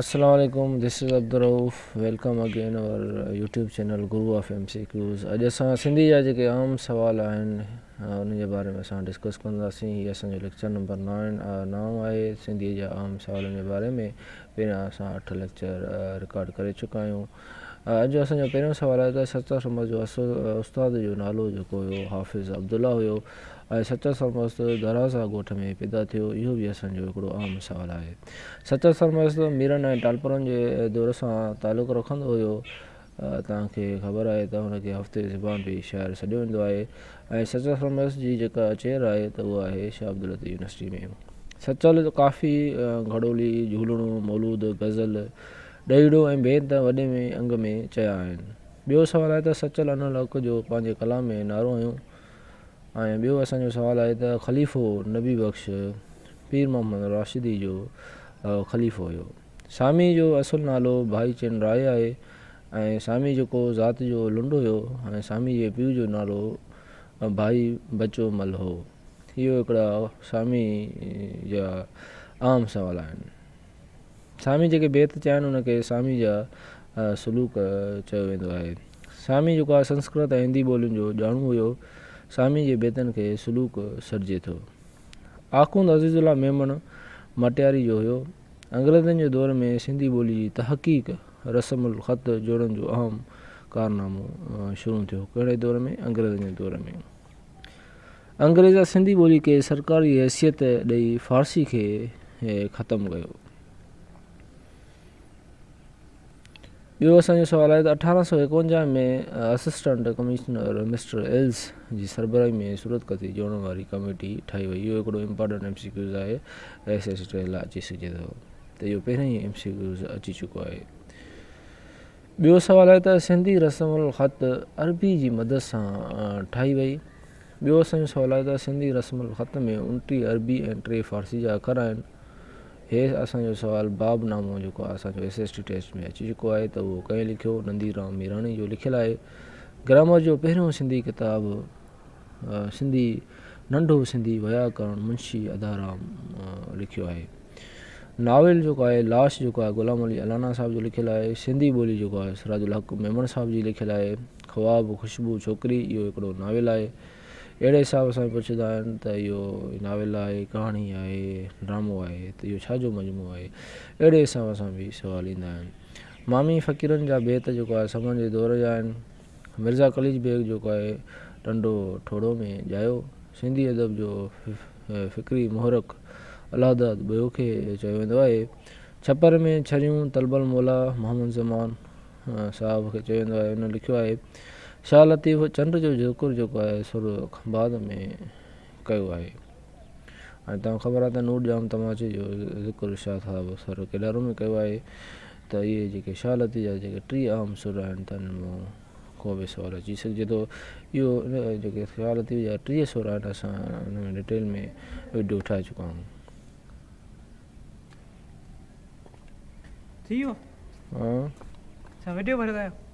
Assalamualaikum, this is Abdurrauf. Welcome again our YouTube channel Guru of MCQs. अॼु असां सिंधी जा जेके आम सवाल आहिनि उन जे बारे में असां डिस्कस कंदासीं. हीअ असांजो लेक्चर नंबर 9 आहे सिंधी जा आम सवालनि जे बारे में. पहिरियां असां 8 लेक्चर रिकॉर्ड करे चुका आहियूं. अॼु असांजो पहिरियों सवाल आहे त सच्चा सरमस्त जो उस्ताद जो नालो जेको हुयो हाफ़िज़ अब्दुल्ला हुयो ऐं सच्चा सरमस्त दराज़ा ॻोठ में पैदा थियो. इहो बि असांजो हिकिड़ो आम सवालु आहे. सच्चा सरमस्त मीरनि ऐं टालपरनि जे दौर सां तालुक़ु रखंदो हुयो. तव्हांखे ख़बर आहे त हुनखे हफ़्ते ज़बान बि शाइर सॾियो वेंदो आहे. ऐं सच्चा सरमस्त जी जेका चेयर आहे त उहा आहे शाह अब्दुल लतीफ़ यूनिवर्सिटी में. सचल काफ़ी घड़ोली झूलणो मौलूद गज़ल ॾहीड़ो ऐं बेद वॾे में अंग में चया आहिनि. ॿियो सुवालु आहे त सचल अनल हक़ जो पंहिंजे कलाम में नारो हुयो. ऐं ॿियो असांजो सुवालु आहे त ख़लीफ़ो नबी बख़्श पीर मोहम्मद राशिदी जो ख़लीफ़ो हुयो. सामी जो असुलु नालो भाई चंद राय आहे ऐं सामी जेको ज़ात जो लुंड हुयो ऐं सामी जे पीउ जो नालो भाई बचो मल हो. इहो हिकिड़ा सामी जा आम सुवाल आहिनि. सामी जेके बेत चया आहिनि उनखे सामी जा सलूक चयो वेंदो आहे. सामी जेको आहे संस्कृत ऐं हिंदी ॿोलियुनि जो ॼाणू हुयो. सामी जे बेतनि खे सलूक सॾिजे थो. आखूंद अज़ीज़ुल्ला मेमन मटियारी जो हुयो. अंग्रेज़नि जे दौर में सिंधी ॿोली जी तहक़ीक़ रस्मुल ख़त जोड़ण जो अहम कारनामो शुरू थियो. कहिड़े दौर में? अंग्रेज़नि जे दौर में. अंग्रेज़ सिंधी ॿोली खे सरकारी हैसियत ॾेई फ़ारसी खे ख़तमु कयो. ॿियो असांजो सुवालु आहे त 1851 में असिस्टेंट कमिश्नर मिस्टर एल्स जी सरबराही में सूरत कती जोड़ण वारी कमेटी ठाही वई. इहो हिकिड़ो इम्पोर्टेंट MCQs आहे. SST लाइ अची सघे थो त इहो पहिरियों ई MCQs अची चुको आहे. ॿियो सुवालु आहे त सिंधी रस्मुल ख़त अरबी जी मदद सां ठाही वई. ॿियो असांजो सुवालु आहे त सिंधी रस्मुल ख़त में 29 अरबी ऐं 3 फ़ारसी जा अख़र आहिनि. हे असांजो सुवालु बाबनामो जेको आहे असांजो SST टेस्ट में अची चुको आहे त उहो कंहिं लिखियो? नंदीराम मीराणी जो लिखियलु आहे. ग्रामर जो पहिरियों सिंधी किताबु सिंधी नंढो सिंधी व्याकरण मुंशी अदाराम लिखियो आहे. नाविल जेको आहे लाश जेको आहे ग़ुलाम अली अलाना साहिब जो लिखियलु आहे. सिंधी ॿोली जेको आहे सिराजुल हक़ मेमन साहिब जी लिखियलु आहे. ख़्वाब ख़ुशबू छोकिरी इहो हिकिड़ो नाविल आहे. अहिड़े हिसाब सां पुछंदा आहिनि त इहो नाविल आहे कहाणी आहे ड्रामो आहे त इहो छाजो मजमूओ आहे. अहिड़े हिसाब सां बि सुवाल ईंदा आहिनि. मामी फ़क़ीरनि जा बेत जेको आहे समन जे दौर जा आहिनि. मिर्ज़ा कलीज बेग जेको आहे टंडो ठोड़ो में ॼायो. सिंधी अदब जो फ़िक्री मुहरक अलाहदाद ॿियो खे चयो वेंदो आहे. छपर में छरियूं तलबल मौला मोहम्मद ज़मान साहिब खे चयो वेंदो आहे. हुन लिखियो आहे. शाह लतीफ़ चंड जो ज़िक्र जेको आहे सुर खंबाद में कयो आहे. ऐं तव्हां ख़बर आहे त नूर जाम तमाचे जो ज़िक्र शाह साहिब सर केॾारो में कयो आहे. त इहे जेके शाह लतीफ़ जा जेके 3 आम सुर आहिनि त हिन मां को बि सुवालु अची सघिजे थो. इहो जेके शाह लतीफ़ जा 3 सुर आहिनि असां हिन में डिटेल में वीडियो ठाहे चुका आहियूं. थी वियो? हाँ वीडियो भरे